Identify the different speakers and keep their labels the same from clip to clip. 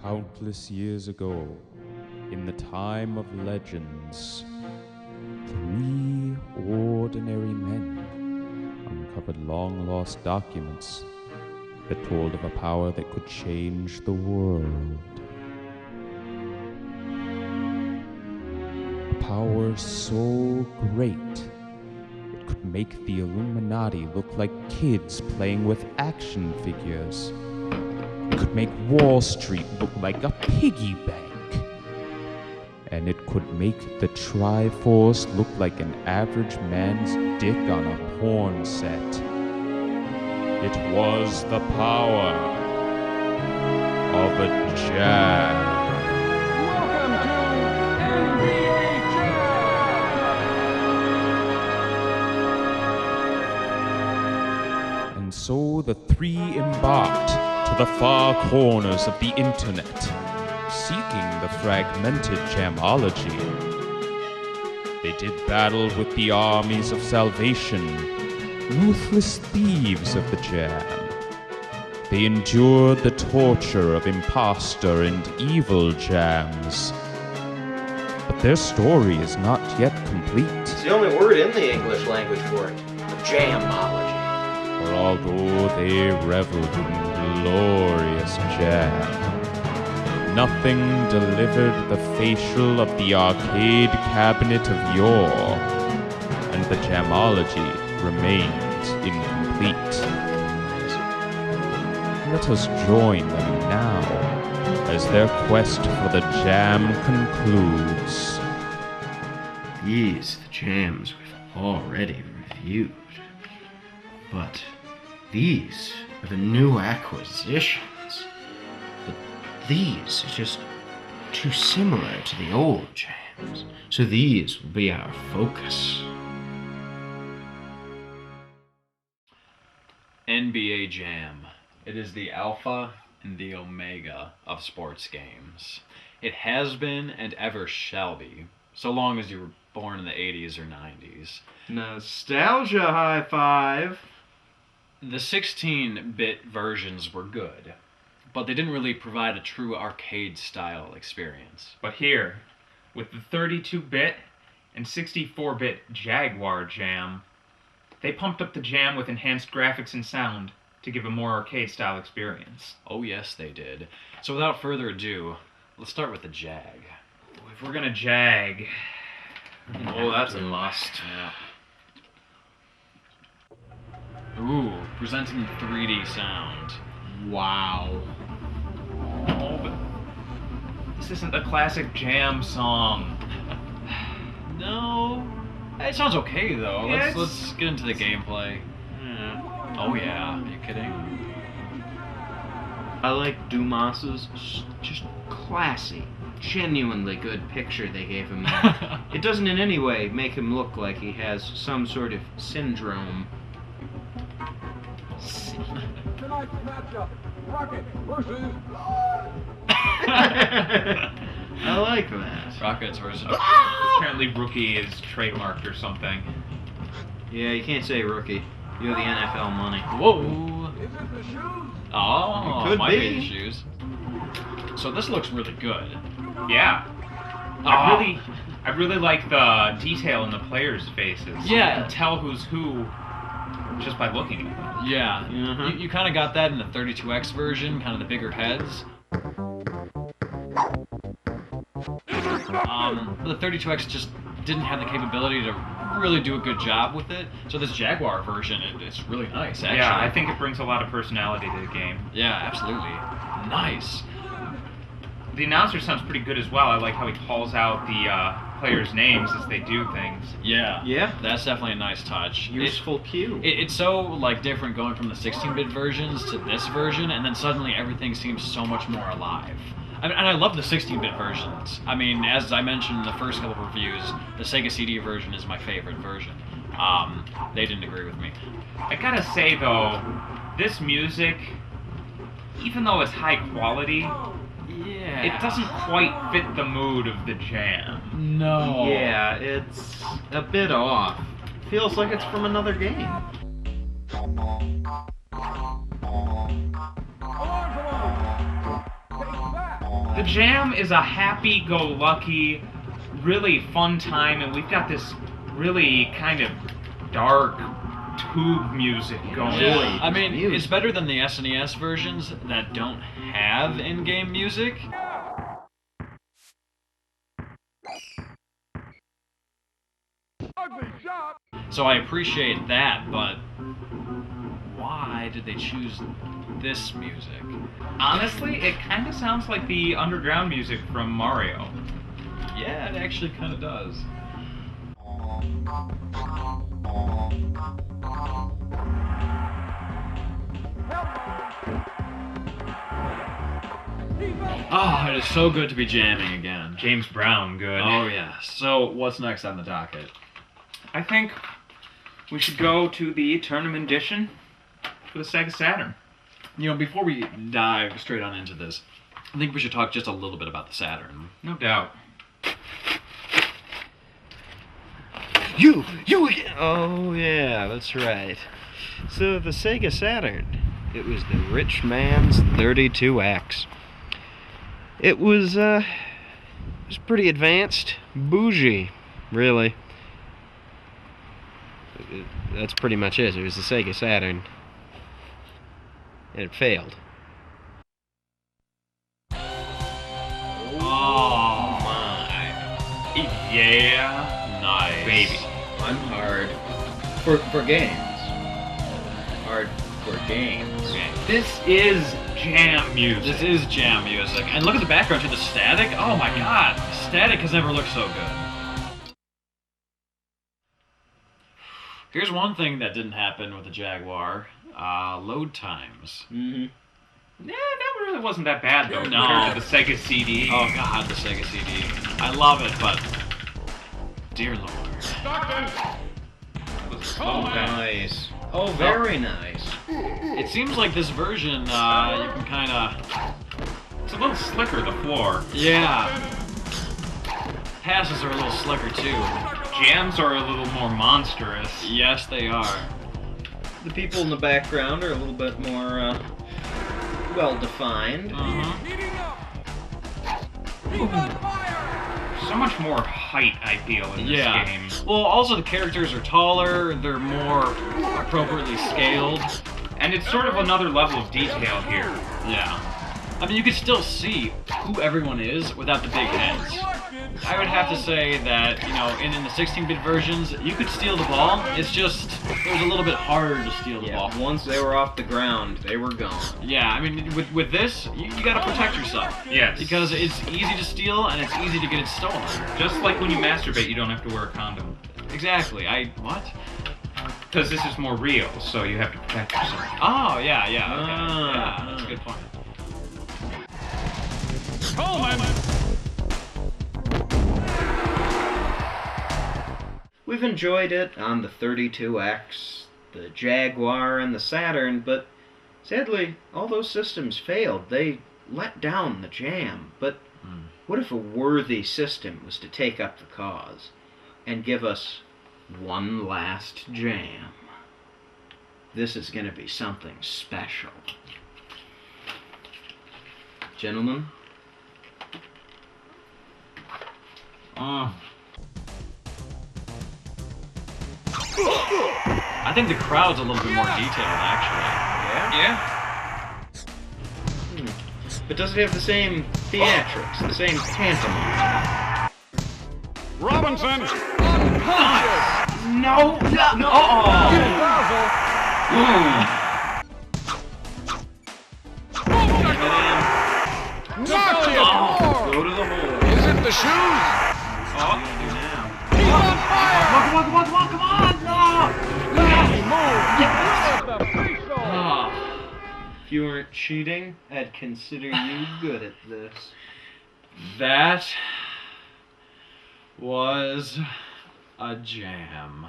Speaker 1: Countless years ago, in the time of legends, three ordinary men uncovered long-lost documents that told of a power that could change the world. A power so great it could make the Illuminati look like kids playing with action figures. It could make Wall Street look like a piggy bank. And it could make the Triforce look like an average man's dick on a porn set. It was the power of a jam.
Speaker 2: Welcome to NBA Jam!
Speaker 1: And so the three embarked to the far corners of the internet, seeking the fragmented jamology. They did battle with the armies of salvation, ruthless thieves of the jam. They endured the torture of imposter and evil jams. But their story is not yet complete.
Speaker 3: It's the only word in the English language for it. Jamology.
Speaker 1: For although they reveled in glorious jam, nothing delivered the facial of the arcade cabinet of yore, and the jamology remained incomplete. Let us join them now as their quest for the jam concludes.
Speaker 3: These are the jams we've already reviewed. But these are the new acquisitions. But these are just too similar to the old jams. So these will be our focus.
Speaker 4: NBA Jam. It is the alpha and the omega of sports games. It has been and ever shall be, so long as you were born in the 80s or 90s.
Speaker 5: Nostalgia high five.
Speaker 4: The 16-bit versions were good, but they didn't really provide a true arcade-style experience.
Speaker 5: But here, with the 32-bit and 64-bit Jaguar Jam, they pumped up the jam with enhanced graphics and sound to give a more arcade-style experience.
Speaker 4: Oh yes, they did. So without further ado, let's start with the Jag.
Speaker 5: If we're gonna jag... Oh, that's a must.
Speaker 4: Yeah. Ooh, presenting 3D sound.
Speaker 5: Wow. Oh, but this isn't the classic jam song.
Speaker 4: No, it sounds okay though.
Speaker 5: Yeah,
Speaker 4: Let's get into the gameplay. Oh yeah, are you kidding?
Speaker 3: I like Dumas's just classy, genuinely good picture they gave him there. It doesn't in any way make him look like he has some sort of syndrome.
Speaker 2: Tonight's matchup, Rocket versus
Speaker 3: I like that.
Speaker 4: Rockets versus.
Speaker 5: Apparently Rookie is trademarked or something.
Speaker 3: Yeah, you can't say rookie. You have the NFL money.
Speaker 4: Whoa!
Speaker 2: Is it the shoes?
Speaker 4: Oh,
Speaker 3: It could
Speaker 4: might
Speaker 3: be.
Speaker 4: be the shoes. So this looks really good.
Speaker 5: Yeah. I really like the detail in the players' faces.
Speaker 4: Yeah.
Speaker 5: You can tell who's who just by looking at them.
Speaker 4: Yeah,
Speaker 3: Mhm.
Speaker 4: you kind of got that in the 32X version, kind of the bigger heads. The 32X just didn't have the capability to really do a good job with it. So this Jaguar version, it's really nice, actually.
Speaker 5: Yeah, I think it brings a lot of personality to the game.
Speaker 4: Yeah, absolutely. Nice.
Speaker 5: The announcer sounds pretty good as well. I like how he calls out the players' names as they do things.
Speaker 4: Yeah.
Speaker 3: Yeah.
Speaker 4: That's definitely a nice touch.
Speaker 3: Useful cue.
Speaker 4: It's so like different going from the 16-bit versions to this version, and then suddenly everything seems so much more alive. And I love the 16-bit versions. I mean, as I mentioned in the first couple of reviews, the Sega CD version is my favorite version. They didn't agree with me.
Speaker 5: I gotta say though, this music, even though it's high quality,
Speaker 4: Yeah.
Speaker 5: it doesn't quite fit the mood of the jam.
Speaker 4: No.
Speaker 3: Yeah, it's a bit off. Feels like it's from another game.
Speaker 2: Alarms along! Take that!
Speaker 5: The Jam is a happy-go-lucky, really fun time, and we've got this really kind of dark tube music going.
Speaker 4: Yeah, I mean,
Speaker 3: music.
Speaker 4: it's better than the SNES versions that don't have in-game music.
Speaker 2: Ugly shot.
Speaker 4: So I appreciate that, but why did they choose this music?
Speaker 5: Honestly, it kind of sounds like the underground music from Mario.
Speaker 4: Yeah, it actually kind of does. Oh, it is so good to be jamming again.
Speaker 5: James Brown, good.
Speaker 4: Oh yeah. So what's next on the docket?
Speaker 5: I think we should go to the tournament edition for the Sega Saturn.
Speaker 4: You know, before we dive straight on into this, I think we should talk just a little bit about the Saturn.
Speaker 5: No doubt.
Speaker 3: You again. Oh, yeah, that's right. So, the Sega Saturn, it was the rich man's 32X. It was pretty advanced, bougie, really. That's pretty much it. It was the Sega Saturn. And it failed.
Speaker 4: Oh my.
Speaker 5: Yeah.
Speaker 4: Nice.
Speaker 5: Baby.
Speaker 6: I'm hard for games. Hard for games.
Speaker 5: This is jam music.
Speaker 4: This is jam music. And look at the background to the static. Oh my god. The static has never looked so good. Here's one thing that didn't happen with the Jaguar. Load times.
Speaker 6: Mm-hmm.
Speaker 5: Yeah, that really wasn't that bad though,
Speaker 4: No.
Speaker 5: compared to the Sega CD.
Speaker 4: Oh god, the Sega CD. I love it, but dear lord.
Speaker 6: Oh, nice. Oh, very nice.
Speaker 4: It seems like this version, you can kind of...
Speaker 5: It's a little slicker, the floor.
Speaker 4: Yeah. Passes are a little slicker too.
Speaker 5: Jams are a little more monstrous.
Speaker 4: Yes, they are.
Speaker 6: The people in the background are a little bit more well defined.
Speaker 2: Heating up. He's on fire.
Speaker 5: So much more height, I feel, in this
Speaker 4: Yeah.
Speaker 5: game.
Speaker 4: Well, also the characters are taller, they're more appropriately scaled.
Speaker 5: And it's sort of another level of detail here.
Speaker 4: Yeah. I mean, you can still see who everyone is without the big heads. I would have to say that, you know, in the 16-bit versions, you could steal the ball. It's just, it was a little bit harder to steal the ball.
Speaker 6: Yeah, once they were off the ground, they were gone.
Speaker 4: Yeah, I mean, with this, you gotta protect yourself.
Speaker 5: Yes.
Speaker 4: Because it's easy to steal and it's easy to get it stolen.
Speaker 5: Just like when you masturbate, you don't have to wear a condom.
Speaker 4: Exactly. What?
Speaker 5: Because this is more real, so you have to protect yourself.
Speaker 4: Oh, yeah, okay.
Speaker 6: Ah.
Speaker 4: Yeah, that's a good point.
Speaker 6: We've enjoyed it on the 32X, the Jaguar, and the Saturn, but sadly, all those systems failed. They let down the Jam. But what if a worthy system was to take up the cause and give us one last Jam? This is going to be something special. Gentlemen?
Speaker 4: I think the crowd's a little bit more detailed, actually.
Speaker 5: Yeah?
Speaker 6: But does it have the same theatrics, the same pantomime?
Speaker 2: Robinson.
Speaker 4: No!
Speaker 2: Knocked him.
Speaker 6: Go to the hole.
Speaker 2: Is it the shoes?
Speaker 4: What do you do now?
Speaker 2: He's on fire.
Speaker 4: Come on! No!
Speaker 2: He moved. What the facial?
Speaker 6: If you weren't cheating, I'd consider you good at this.
Speaker 4: That was a jam.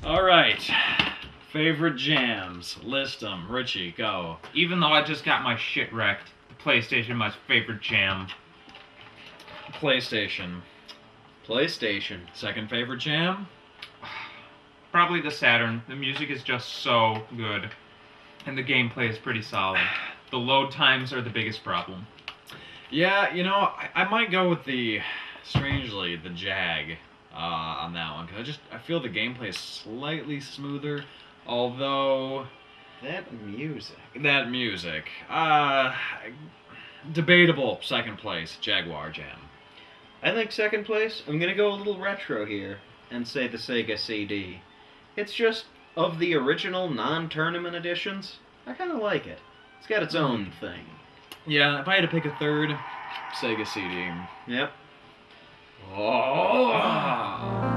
Speaker 4: Alright. Favorite jams. List them. Richie, go.
Speaker 5: Even though I just got my shit wrecked, the PlayStation, my favorite jam.
Speaker 4: PlayStation.
Speaker 6: PlayStation.
Speaker 4: Second favorite jam?
Speaker 5: Probably the Saturn. The music is just so good. And the gameplay is pretty solid. The load times are the biggest problem.
Speaker 4: Yeah, you know, I might go with the Jag on that one because I feel the gameplay is slightly smoother, although
Speaker 6: That music.
Speaker 4: that music, debatable second place Jaguar Jam.
Speaker 6: I think second place, I'm gonna go a little retro here and say the Sega CD. It's just, of the original non-tournament editions, I kind of like it. It's got its own thing.
Speaker 4: Yeah, if I had to pick a third, Sega CD.
Speaker 6: Yep.
Speaker 4: Oh.